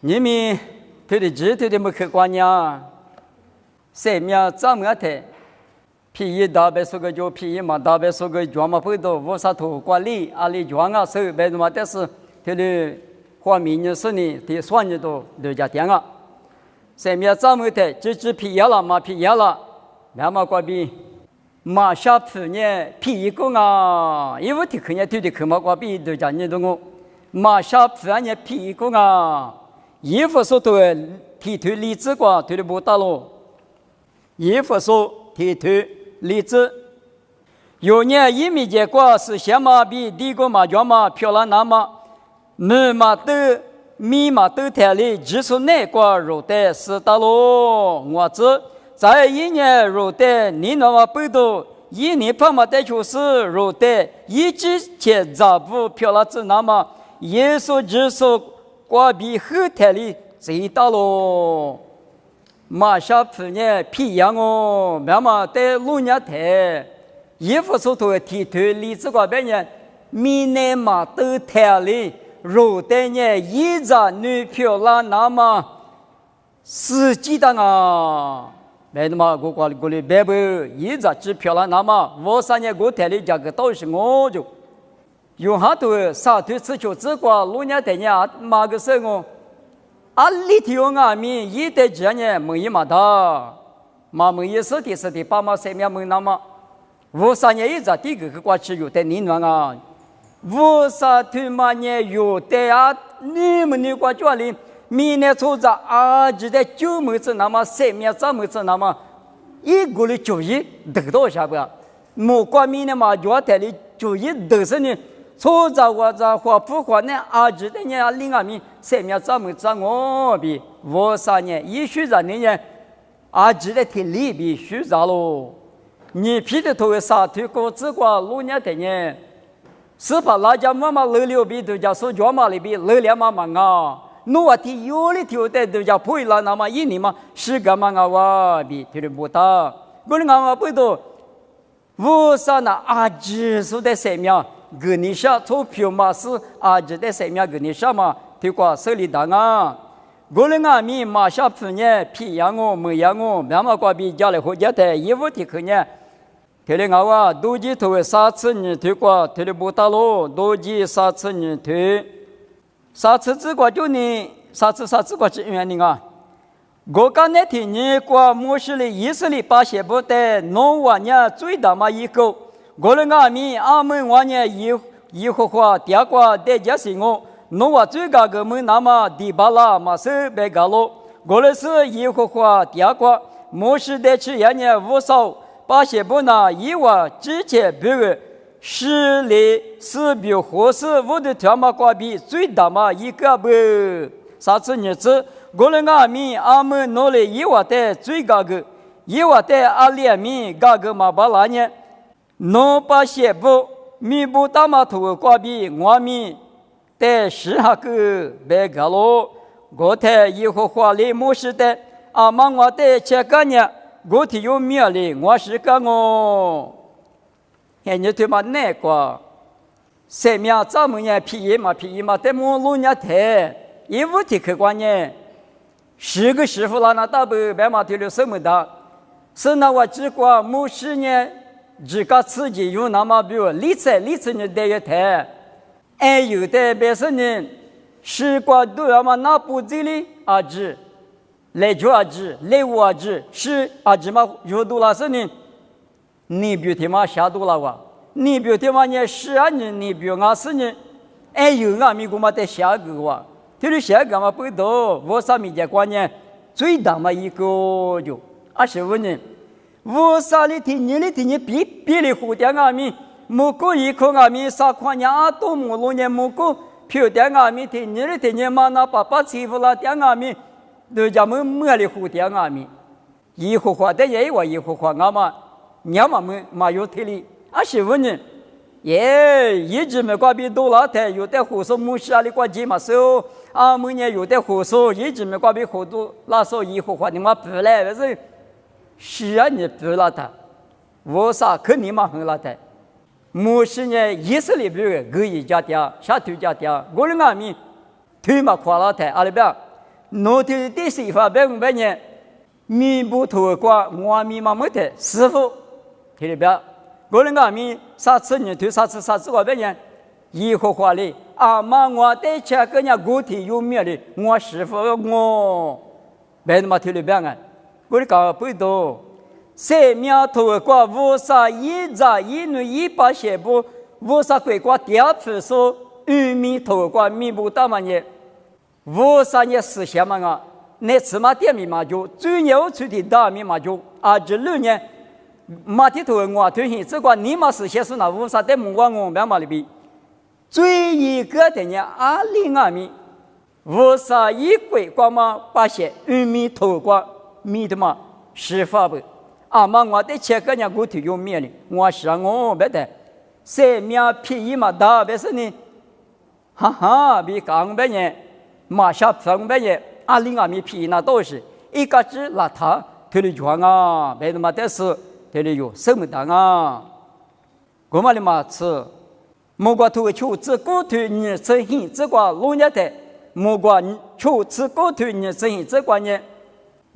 你们对的知对的没客观呀，生命怎么的？皮一大白说个叫皮一嘛，大白说个叫嘛不多，我啥头管理阿里叫啊手白嘛，但是对的画面呢是呢，对算的都留家店啊，生命怎么的？只皮一了嘛，皮一了，那么关闭。马下铺呢，皮一个啊，因为听人对的看嘛，关闭都讲你懂我。马下铺呢，皮一个啊，衣服说对，提头理智个，对的不打咯。衣服说提头理智，有年一米结果是先马比第一个马脚马漂亮那么，木马都米马都台里，只是那个肉的是打咯，我知。在一年入的，你那么不多，一年旁嘛的就是入的，一直且杂不漂亮子那么，耶稣只说挂比后台里最大咯，马下铺呢皮样哦，慢慢的路年台，衣服手头提头里子个别人，米内嘛都台里入的呢，一着女漂亮那么，实际的啊。来的嘛，我过来白不一直只漂亮，那么我3年我台里价格都是我就用下头沙头吃球只管路年台呢，马个时候啊里头啊米一代这呢没一嘛的，嘛没一是的爸妈3年没那么，我3年一直第一个过去有的年暖啊，我沙头嘛呢有的啊，你们你过家里。明年出着啊，就在9门子那么3面3门子那么，一个的就业得到下边，莫管明年嘛，就台里就业得是呢，出着我这花不花呢啊，就在呢另外面3面3门子我比我3年一虚着那年啊，就在天里比虚着喽，你皮的头啥头过只管路年的呢，是把那家妈妈6比都叫手脚嘛里比6嘛嘛啊。我提有的条的都叫配了，那么一年嘛10个嘛我比提的不大，我的我不多，我啥那阿只是的生命，跟你下钞票嘛是阿只的生命跟你下嘛，提过手里当啊，我的我米马下铺呢皮养我没养我，慢慢过比家里回家的衣服提去呢，提的我啊多几头3次你提过提的不大咯，多几3次你提。啥次只管就你啥次管是原因啊？我刚那天你过摩西里以色列把些不得农玩呢最大嘛一个，我的阿米阿门玩呢一和话第二个的家是我农玩最高个门那么第八啦嘛是别个咯，我的是一和话第二个摩西的吃人呢无少把些不拿一万之前别个。是嘞，是比合适我的条码挂比最大嘛一个不，啥子日子？我的阿米阿们拿了一万的最高个，一万的阿2米高个嘛把那呢？拿把些不米不大嘛头挂比我米的12个别个咯，我的以后花里没事的，阿妈我的7个呢，我的有米哩我10个哦。现在对嘛那个，生命怎么样？皮一嘛，但我路人太，一无体客观呢。10个师傅啦，那大不白马头了什么的？是那我只管某10年，只个自己用那么比如理财呢得一台，哎有的别是呢，时光都要嘛那不这里啊子，来就啊子，来我啊子，是啊子嘛有多了是呢？你比他妈下多了哇！你比他妈呢12年，你比24年，哎有俺们姑妈在下个哇，就是下个嘛不多，我上面的观念最大嘛一个就25年，我啥里天你里天你比里蝴蝶俺们，木过一口俺们啥款年啊多木路年木过，漂的俺们天你里天你嘛那爸爸欺负了的俺们，都叫么么里蝴蝶俺们，一户花的也有一户花俺们。娘嘛们嘛有体力，25年，耶，一直没挂比多了的，有的护士木西里挂几嘛手，啊，每年有的护士一直没挂比好多，那时候以后话你嘛不来，但是12年不了的，我啥肯定嘛很了的，木西呢以色列比如个一家店，下头家店，我的阿米，腿嘛垮了的，阿里边，诺的第四法白年，米不透过我米嘛没得师傅，听里边，我人家米啥子年头啥子个白年，以后话哩，阿妈我带车跟人家固体有面的，我师傅我，白嘛听里边啊，我的讲不多。生命透过无啥一扎一女一把写布，无啥鬼过第二次说，玉米透过米不大嘛呢？无啥呢思想嘛啊？那起码点米嘛就最牛出的大米嘛就啊这六年，马蹄头我推行这个你嘛思想是那无啥的目光我们嘛里边，最一个的呢202米，无啥一鬼过嘛把写玉米透过米的嘛释法不？阿妈我的车个人骨头有面的，我想我别的，生命皮嘛大别是呢，哈哈，比刚别呢，马下上别呢，202米皮那都是一个只邋遢，腿里穿啊，别的嘛但是腿里有什么当啊？我们的嘛吃，莫过头求吃骨头你吃hin，这个老人的，莫过求吃骨头你吃hin，这个呢，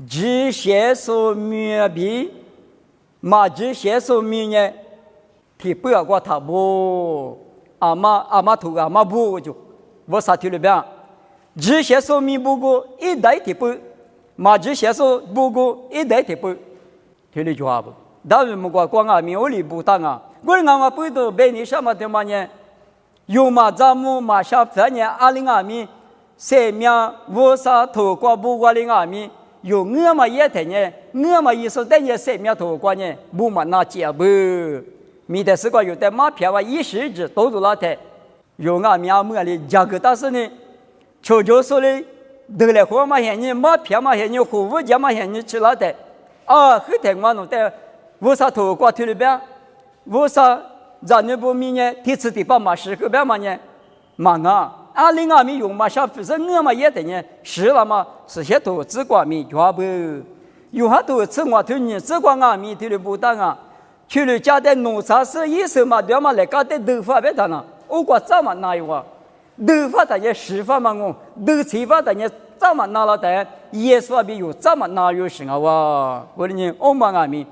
只些说面皮。马只写手名呢，提不要过他不，阿妈图阿妈不就，我啥听了边，只写手名不过一代提不，马只写手不过一代提不，听了就话不，但是莫过光阿米我里不当啊，我人家不都被你什么的嘛呢？有马扎木马下三年202米，生命我啥透过不过202米。有我嘛也等呢，我嘛意思等于生命头关呢，不嘛那结不，米的是个有的马票啊，10只都是那的，有俺们阿母的价格但是呢，求求说的得来货嘛嫌你马票嘛嫌你货物价嘛嫌你吃那的，啊，后头我弄的，为啥头挂腿里边，为啥咱那不米呢？第次第八嘛10个边嘛呢，忙啊。202米用嘛小不是我嘛也等于是了嘛，是些投资管米全部，有哈投资我推你只管俺米推的不当啊，去了家的农场是一手嘛对嘛来搞的豆腐别谈了，我管这么哪有啊？豆腐大家10法嘛我，豆吃法大家这么拿了的，耶稣比有这么哪有行啊哇？我的呢，我嘛俺米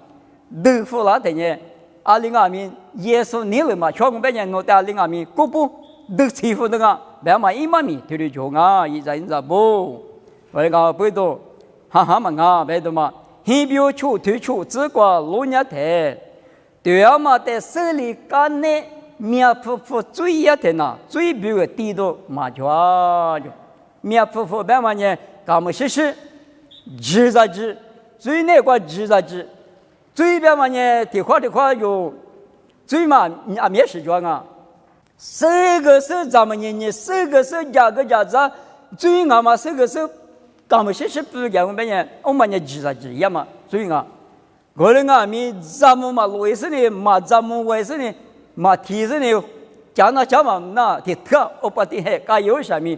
豆腐啦等于202米，耶稣你了嘛，全部别人弄的202米，过不豆吃法的个。别嘛一万米，对对就啊，一在不，我讲不多，哈哈嘛啊，别的嘛，很表出推出只管老年台，对啊嘛，在手里干呢，面夫最一的呐，最表的地都嘛就，面夫别嘛呢，咱们试试，知在知，最那个知在知，最别嘛呢，的话有，最嘛啊没时间啊。这个是咱们人，这个是价子，最俺嘛这个是，咱们是不讲我们人，我们人知呀嘛，最俺，我人俺们咱们嘛为什么嘛咱们为什么嘛提着呢？讲嘛那的特我把的还该有什么？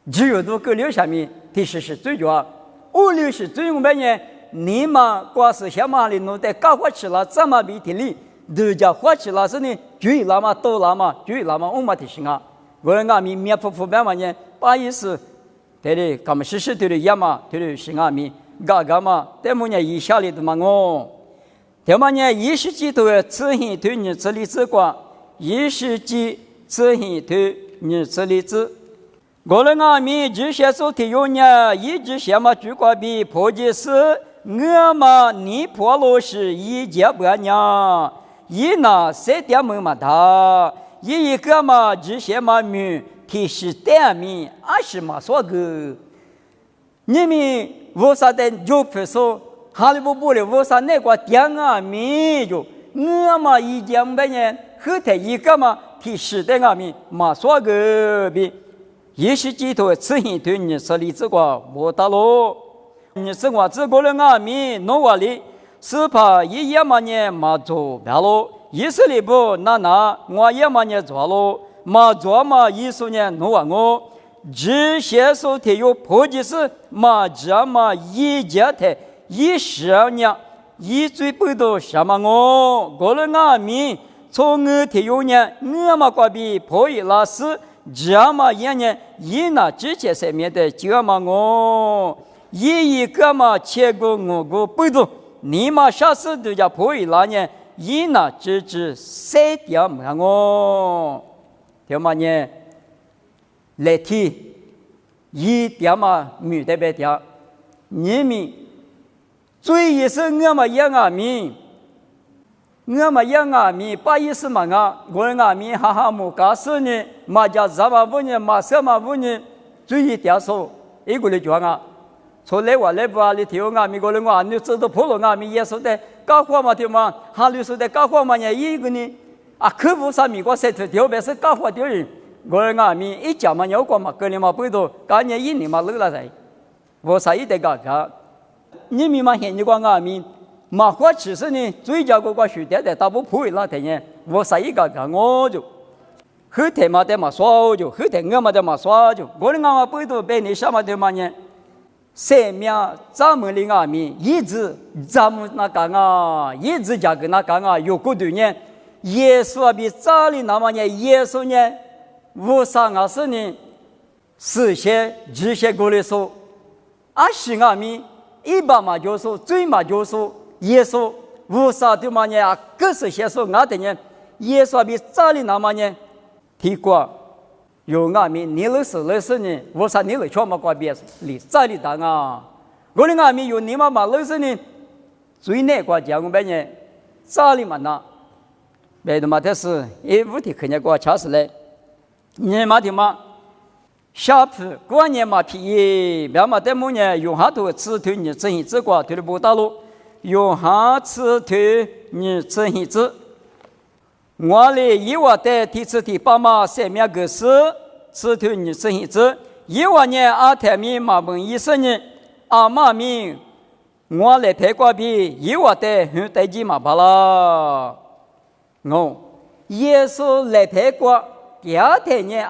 只有多个留什么？第十是最主要，物流是最我们人，你嘛光是想嘛里弄得搞过去了，怎么比体力？人家花起来是呢，就那么多那么，就那么我们的心啊，我人家面夫别嘛呢，把意思，对的，咱们实对的也嘛，对的心啊面，干嘛？对么呢？以下里的嘛我，对么呢？1世纪头自行对你这里之光，1世纪自行对你这里之，我人家面这些所提用呢，一直想嘛主管比破解是，我嘛你破落是一节不呢？一拿3点门嘛大，一个嘛这些嘛米提示点米20嘛说个，你们为啥的就不说哈利不的为啥那个点啊米就我嘛一点半年后头一个嘛提示点啊米嘛说个比1世纪头自行对你设立这个莫大咯，你是我这个人啊米弄完哩。是怕一夜嘛呢嘛做别咯，意思里不那我也嘛呢做咯，嘛做嘛意思呢弄完我，这些手提有破解是嘛这嘛一节的10年，一最不多什么我人啊米从我提有呢，我嘛挂比破译老师这么一年一拿之前上面的这么我一个嘛切个我个不懂，你嘛下次都要破一那年一拿之三点么我，对么呢？来提一点嘛没得别的，你们最也是我们养啊米。我们养啊米，把意思嘛啊，我啊米哈哈木告诉你，马家什么问你，马什么问你，注意点说，一个人讲啊，从来我来不啊，你听啊米个人啊，你知道普罗啊米也说的，搞活嘛对吗？哈律说的搞活嘛呢，一个人啊，客户上米个谁头特别是搞活的人，我啊米一讲嘛，有个嘛，个人嘛不多，今年一年嘛累了噻，我啥也得搞个，你们嘛现在讲啊米。马花其实呢，最佳个学点的大不破那天呢，我啥一个我就，后天嘛的嘛耍就，后天我嘛的嘛耍就，我的嘛不都被你什么的嘛呢？生命咱们的阿弥一直咱们那个啊，一直讲个那个啊，有个多年，耶稣比早里那么呢，耶稣呢，无上阿是呢，实现这些过来说，阿是阿弥一般嘛就说，最嘛就说。耶稣无啥的嘛呢？可是耶稣我的呢？耶稣比早里那么呢？提过有阿弥，你老是呢？无啥你老全嘛过别里早里当啊！我的阿弥有你妈妈老是呢？最难过讲我们呢？早里嘛那，别的嘛的是一五天肯定过恰是来，你嘛的嘛。下铺过年嘛皮，别嘛的么呢？用下头吃头你真一只瓜，头的不大路。用下次推你这一次，我嘞一万的第次第八嘛三面个是次推你这一次，一万年阿台米马本20年，阿妈咪我嘞太过比一万的很代志嘛罢了，我耶稣来太过第二天呢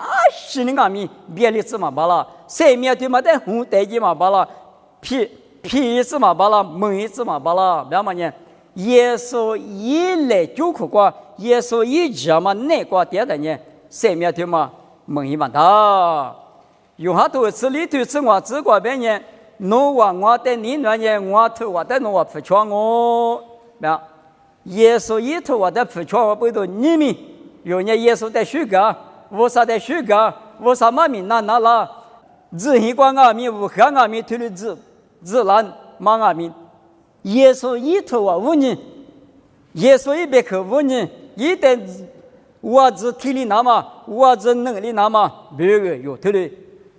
20年阿咪别的子嘛罢了，三面对嘛的很代志嘛罢了，皮一次嘛罢了，蒙一次嘛罢了，别嘛呢？耶稣一来就苦过，耶稣一讲嘛难过点的呢，三面对嘛蒙一嘛的，有好多次里头次我只过别呢，侬话我的你那呢，我头我的侬话不劝我，别，耶稣一头我的不劝我不都你们有呢耶稣的许可，我啥的许可，我啥嘛名那了，只一光阿弥无汉阿弥推的字。自然马阿弥，耶稣一头啊问你，耶稣一别口问你，一旦我只体力那么，我只能力那么，别个有推的，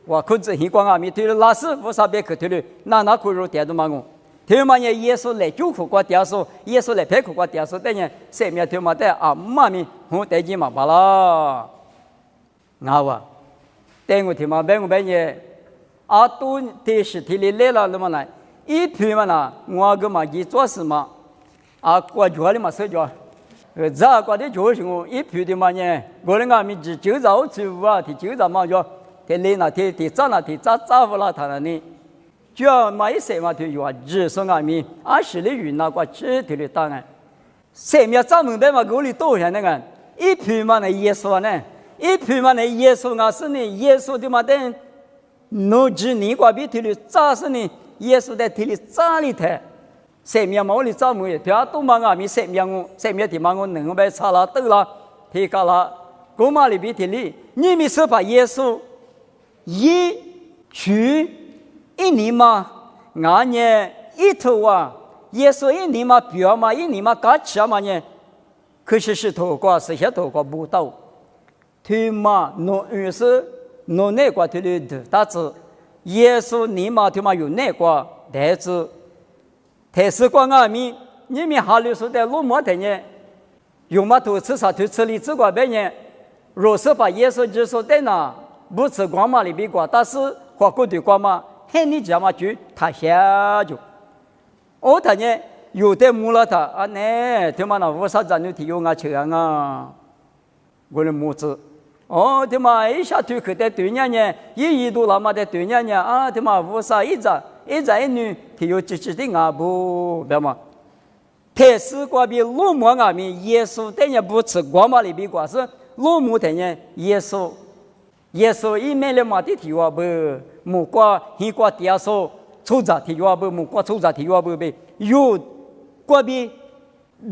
我控制一光阿弥推的，老师我啥别口推的，那可以点都嘛我，推嘛呢耶稣来救苦过点数，耶稣来陪苦过点数，等于生命推嘛的啊妈咪，我带进嘛罢了，我啊，等我推嘛别我别呢。阿都得是体力来了，那么来一批嘛呢？我个嘛去做事嘛，啊，过脚的嘛手脚，咋过的就是我一批的嘛呢？我那个咪就早走啊，就早嘛叫，他来那他早那他早不啦他那里，就要嘛一些嘛就有啊，只说俺咪20的云那个吃头的当然，生命咱们的嘛沟里多些那个，一批嘛呢耶稣呢，一批嘛呢耶稣啊是呢耶稣的嘛等。侬只你过比体力扎是呢，耶稣在体力扎里头，生命毛里扎么？对啊，都嘛阿弥生命的嘛我能被查了得了，提高了，古马里比体力，你们是把耶稣一去一年嘛，俺呢一头啊，耶稣一年嘛表嘛一年嘛搞起嘛呢，可是头瓜是些头瓜不到，对嘛侬是。侬那个头的大子，耶稣你嘛他妈有那个袋子，台式光阿弥，你们哈律说的路摩的呢，有嘛头吃啥头吃里这个别呢，若是把耶稣就说在那，不吃光嘛里边光，但是花过的光嘛，嘿你讲嘛就他下就，我他呢有的木了他啊呢，他妈那无啥子你提有俺吃啊，我的母子。哦，他妈一下推去在对娘呢，一度那么的对娘呢啊，他妈无啥一男一女，他有自己的阿不，对吗？台式瓜比罗马阿弥耶稣等于不吃光嘛里边瓜是罗马等于耶稣耶稣一面了嘛的提话不，木瓜一瓜第二首出杂提话不，木瓜出杂提话不呗，有瓜比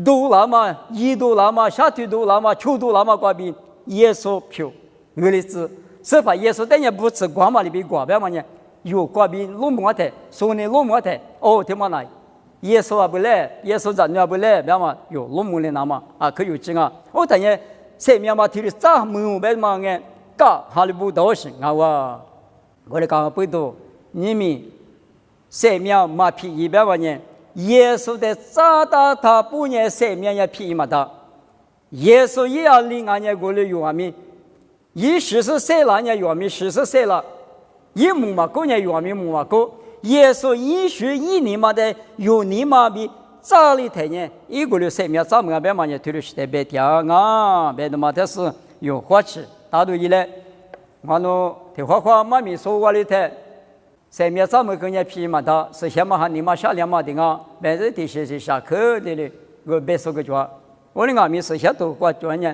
都拉嘛，一都拉嘛，夏天都拉嘛，秋都拉嘛瓜比耶稣票，我的子，是把耶稣等于不吃瓜嘛里边瓜别嘛呢，有瓜比罗木的，说呢罗木的，哦，听嘛来。耶稣啊不来，耶稣咱们不来，别嘛有罗木的那么啊，可有劲啊！我等于生命嘛，提的啥门别嘛个，噶哈利不多是啊哇！我哋讲不多，你们生命嘛皮一百万年，耶稣的咋打他不年生命也皮嘛的，耶稣也要领俺家过来有阿米，一40岁了年有阿米40岁了，一木嘛过年有阿米木嘛过。耶稣一学一年嘛的有年嘛比早里头呢，一个月生命咱们别嘛呢，推了是特别调啊，别的嘛的是有花吃，大多一来，我侬提花嘛咪说话里头，生命咱们跟人皮嘛的，是先嘛哈你嘛下两嘛的啊，别的这些是下课的嘞，我别说个话，我的阿咪是下多过专业，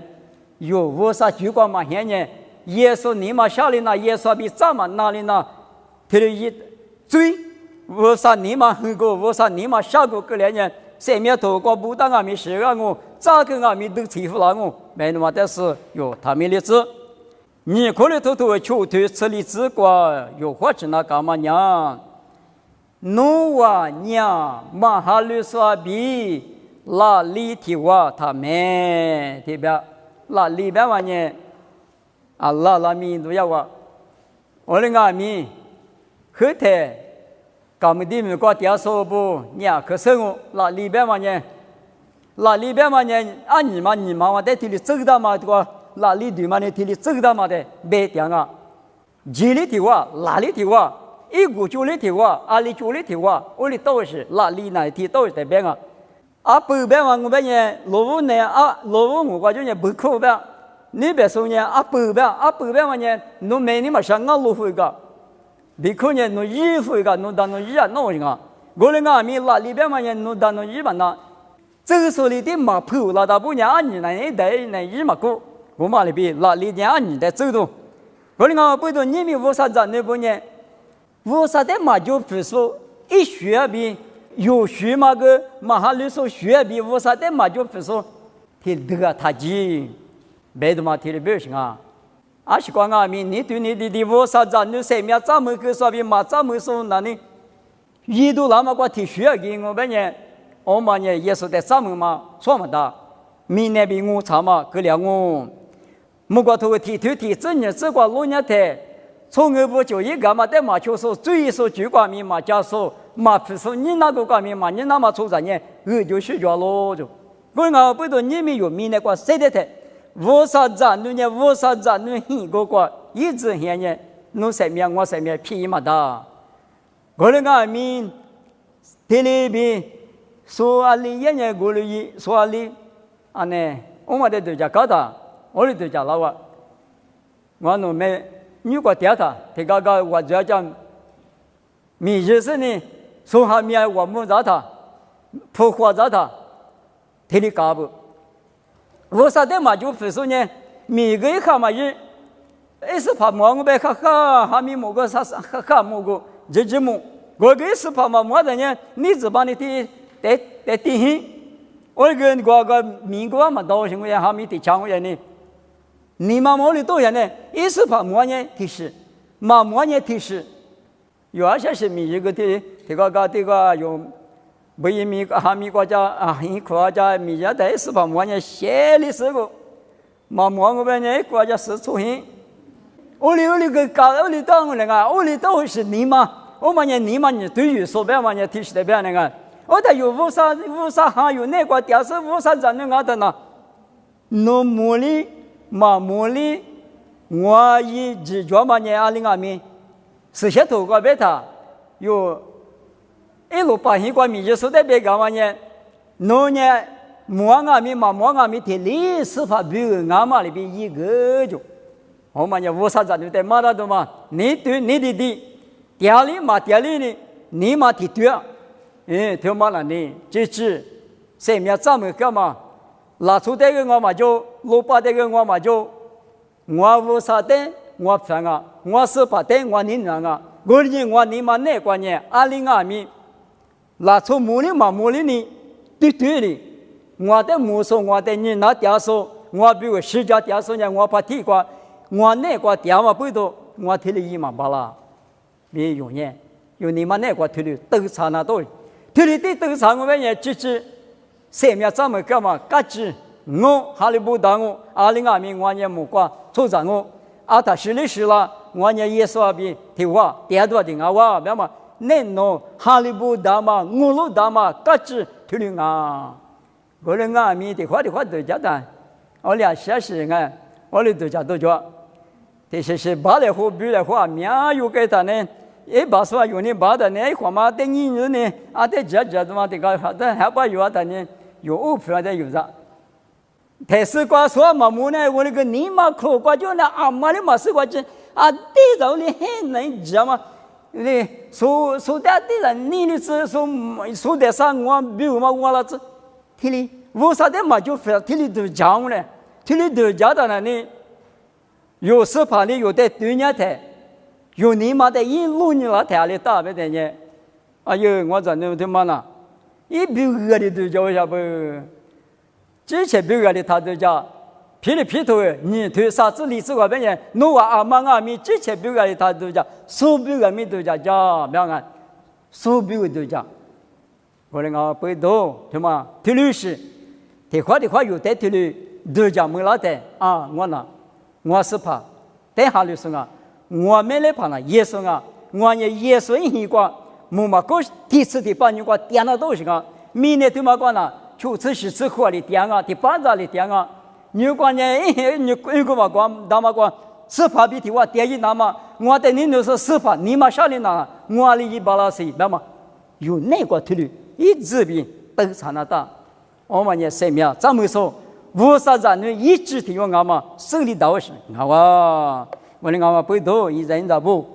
有我啥举光嘛现呢，耶稣你嘛下里那耶稣比咱们哪里那，推了一。最我啥你嘛很过，我啥你嘛下过个两年，生命头过不当阿米是个我，咋个阿米都欺负了我，没那么但是有他们的子，你可能偷偷求推吃里子过，有或者那干嘛娘，努瓦娘马哈律说比拉里提瓦他们对吧？拉里边嘛呢，阿拉拉米都要哇，我的阿米。后头，搞么地方搞点说不，你啊可生活那里边嘛呢？那里边嘛呢？啊你嘛在地里走的嘛，这个那里地嘛呢？地里走的嘛的，别讲啊。这里的话，那里的话，一股就里的话，啊里就里的话，我里都是那里那地都是这边啊。啊北边嘛，我们呢，罗武呢啊，罗武我就呢北口边，你别说呢啊北边嘛呢，侬没你嘛上俺罗湖个。你可能侬衣服一个，侬当侬衣啊弄一个，我那个米拉里边嘛人侬当侬衣嘛那，这个时候里的马铺拉大不娘啊你那一代那衣嘛过，我嘛里边拉里娘啊你在走动，我那个不懂你们为啥子那不呢？为啥的嘛就不说一学比有学嘛个马哈律说学比为啥的嘛就不说，提这个他急，别的嘛提的不行啊。阿是讲阿米，你对你的我啥子？你生命怎么个说比嘛？怎么说那你？一度那么个提需要给我们呢？我们呢也是在咱们嘛，说么的？明年比我差嘛，个两我。莫个头提真年这个老年代，从我不就一个嘛？在嘛就说最说举光明嘛，假说嘛不说你那个光明嘛，你那么出啥呢？我就睡觉咯就。我不懂你们有明年个谁的台？我啥子？你我啥子？你很个个一直现呢？你生命我生命皮嘛的。我那个民，这里边说阿里也呢，过来说阿里，啊呢，我们的对家搞的，我的对家老啊，我弄没你个调他，这个我主要讲，米就是呢，说下面我们找他，破坏找他，这里搞不。我啥的嘛就不说呢，每个一看嘛是，是怕忙我别哈米某个哈某个这么，我个是怕嘛么的呢？你只把你得定性，我个民国嘛到什么呀？哈米的强人呢？你嘛某里多人呢？一是怕么呢？提示，嘛么呢提示，有些是米一个的，这个有。不因米哈米国家啊，因国家米家在是把么呢写的时候，嘛么我们呢国家是出现，我里个搞我里当那个，我里都是你嘛，我们呢对于说白嘛呢提示的别那个，我得有无啥还有那个调是无啥子那个的呢，侬么里嘛么里，我一直做嘛呢阿里阿米，是些头个别他有。一路把一个米就说的别干嘛呢？农业莫阿米的历史法比阿妈里边一个就，我们也无啥子就在马达多嘛，你对你的店里嘛店里呢，你嘛的对啊，听嘛了呢，这是生命怎么干嘛？拉出这个我嘛就，老把这个我嘛就，我无啥的我反啊，我是把带我你娘啊，我人我你妈那关键202米，拿出木里嘛木里呢，对的，我的木说我的你拿掉说，我比如10家掉说呢，我把地瓜，我那个掉嘛不多，我提了1万8了，没用呢，有你妈那个提了都差那多，提了的都差我们也支持，3秒咱们干嘛？嘎吱。我哈利不当我202米我也没挂出战我他实力是了我也耶稣比提话第二多的我别嘛那喏哈利不当嘛我路当嘛嘎吱推了啊我人啊米的话都讲的我俩写是啊我们都讲都讲这是把来话比来话苗有给他呢一把说有你把的呢话嘛等你呢这这嘛这个但还把有的呢有误判的有着台式瓜说嘛，木呢？我那个尼玛口瓜就那阿妈的嘛是瓜子地上的很难讲嘛。你说地上你的是说的上我比如嘛我那子，提里为啥的嘛就非提里都讲了，提里都讲的呢你有时怕你有的对人台，有尼玛的一路你那台里打不的呢？哎呦，我真的他妈呢，一比个的都叫一下不。之前别个的他都讲，皮里皮头你对啥子历史话边人，侬话阿妈阿咪之前别个的他都讲，所别个咪都讲别个，所别个都讲，我那个背头对吗？提律师，提话有得提律，都讲没拉的我呢，我是怕，等下律师我没来怕呢，耶稣我也耶稣一个，木马哥第次的把你个点了都是明年对嘛个呢？就这是吃货的点第八章的点如果呢，你一个嘛讲，那么讲，司法比提我点一那么，我的你都是司法，你嘛下里那，我里一巴拉西，那么有那个推理，一直比都差那大，我们也生命，咱们说，无啥子你一直提我嘛，胜利到是，我的嘛背头一人咋不，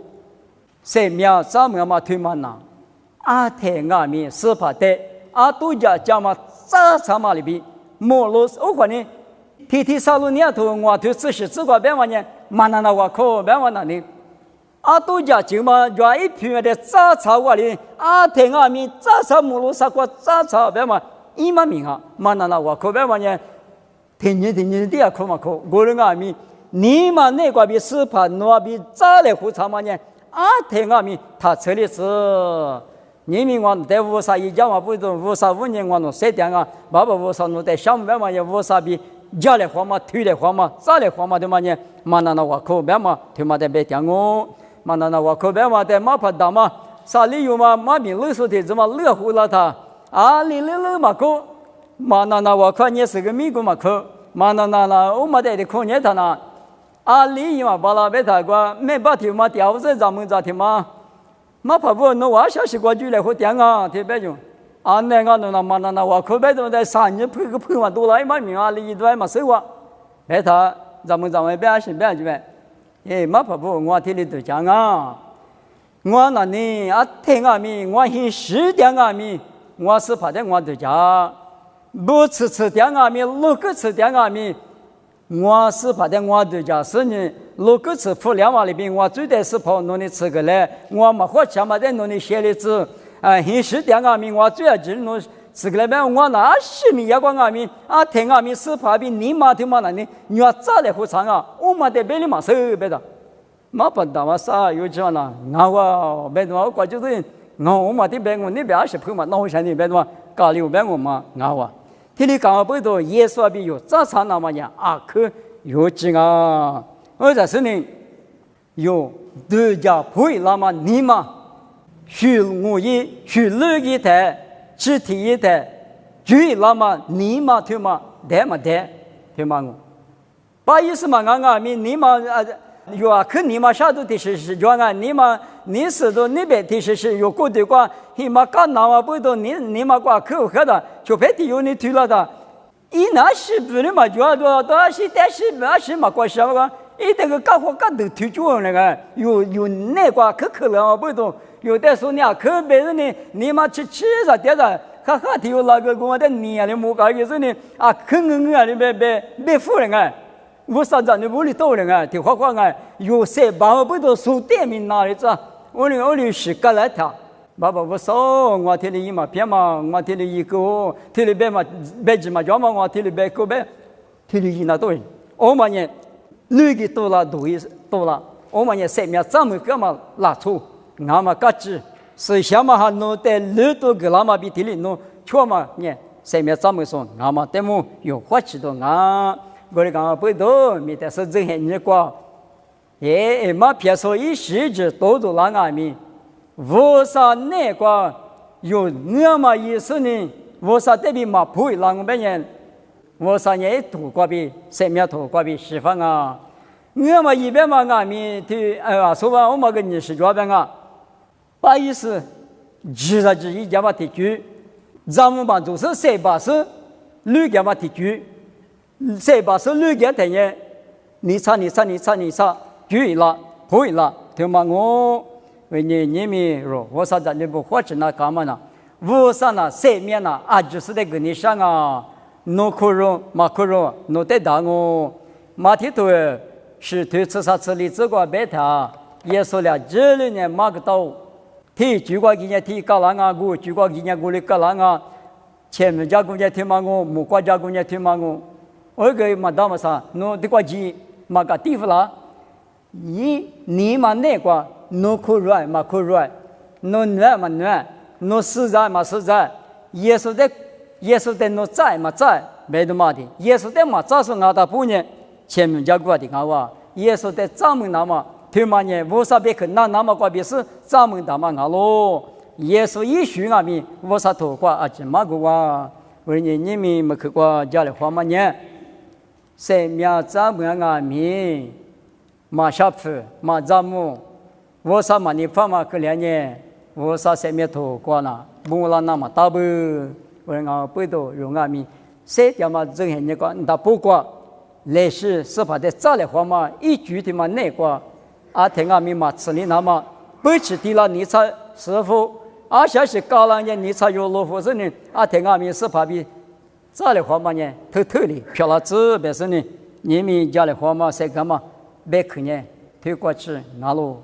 生命咱们嘛推嘛那，太米司法的，都讲嘛。啥啥嘛里边，莫罗我管你，天杀戮年头，我对这些这个别玩呢，嘛那我靠别玩那里，都讲就嘛，原一片的杂草话里，天米杂草莫罗啥个杂草别嘛，一嘛名嘛那我靠别玩呢，天天的靠嘛靠，我人米，你嘛那个比司法那比杂来胡草嘛呢，天米他这里是。你们我在乌沙一家嘛不懂乌沙5年我弄7点爸爸乌沙弄在上边嘛也乌沙比家里话嘛推来话嘛咋来话嘛的嘛呢嘛那我口边嘛推嘛在别讲我嘛那我口边嘛在马帕达嘛啥理由嘛马名勒索的怎么乐乎了他你嘛口嘛那我看你是个美国嘛口嘛那我嘛在的空年他呢理由嘛巴拉别他个没把提嘛调子咱们咋提嘛马怕不那我小时过去来和点特别用那个那嘛那我可别都在3年配个配嘛多来嘛名里多嘛收啊别他咱们别是别就别马怕不我听你都讲我那你听米我很10点米我是怕的我都讲不吃点米6个吃点米我是怕的我都讲是你如果是互联网里边我最得是跑弄的吃个嘞我嘛或者嘛在弄的写的字很10点米我最要只弄吃个嘞边我那10米也光米听米是怕比你嘛听嘛那你你要早来互长我嘛在别里嘛是别的嘛不打嘛啥有这样我别的我过就是我嘛的别我那边20朋嘛那我想你别的嘛咖喱别我嘛我听你讲不多耶稣比有早餐那么样可有劲或者是呢有对家配那么你嘛许我一许乐一台肢体一台注意那么你嘛对嘛对嘛对对嘛我把意思嘛你嘛有可你嘛啥都的是你嘛你是都那边的是有过的话你嘛干那不都你嘛挂可喝的就别的有你推了的一那是不是嘛就要多是但是那是嘛关系嘛一这个干活干都推出那个有那个可能不懂有的时候你可别人呢你嘛吃啥点啥哈哈的有那个我的你的木杆意思呢可能你别富人我啥子你屋里多人啊，听话话啊，有些爸爸不都数点名哪里子？我里是个来他，爸爸我说我听你嘛偏嘛，我听你一个，听你别嘛别只嘛叫嘛我听你别个别，听你那多人，我们呢，女的多了多了，我们呢生命这么个嘛拉出，俺们各自是想嘛哈弄得女多个那么比听你弄，错嘛呢？生命这么说，俺们得么有花起多俺。我讲不多，没得是真很热瓜，也嘛别说一时之多多那外面，我啥那个有我嘛意思呢？我啥这边嘛不会让别人，我啥也土瓜比生命土瓜比释放啊，我嘛一边嘛外面的说吧，我嘛跟你是这边啊，把意思，只是只一家嘛地区，咱们嘛就是谁把是绿家嘛地区。谁把手捋给他呢？你擦，举了，不了，听嘛我为你们说，我啥子你不花钱那干嘛呢？我啥呢？生命呢？就是在跟你上啊，诺可容，马可容，诺得当我，马蹄头是推吃啥吃里这个白他，也说了这里呢马个刀，提举过今年提高浪啊，我举过今年我的高浪啊，前面家公家听嘛我，木瓜家公家听嘛我。我个嘛当嘛啥，侬这个鸡嘛个地方啦，你嘛那个，侬可软嘛可软，侬软嘛软，侬实在嘛实在，耶稣的侬在嘛在，没得嘛的，耶稣的嘛早是俺大半年前面讲过的俺话，耶稣的咱们那么，听嘛呢，我啥别去那么个别是咱们大嘛俺咯，耶稣一许俺们，我啥头挂啊这嘛个话，为你们没去过家里花嘛呢？生命咱们阿米马下夫马咱们，我啥嘛你发嘛可怜呢？我啥生命头过呢？不啦那么大不？我讲不多用阿米，谁叫嘛真很那个那不过，历史是把的早来话嘛，一句的嘛那个，阿听阿米嘛吃你那么不吃的了你才师傅，阿下是高人家你才有罗夫子呢，阿听阿米是把比。早来话嘛呢，偷偷的漂了纸，别是呢，你们家里话嘛，谁干嘛？别去呢，推过去拿路。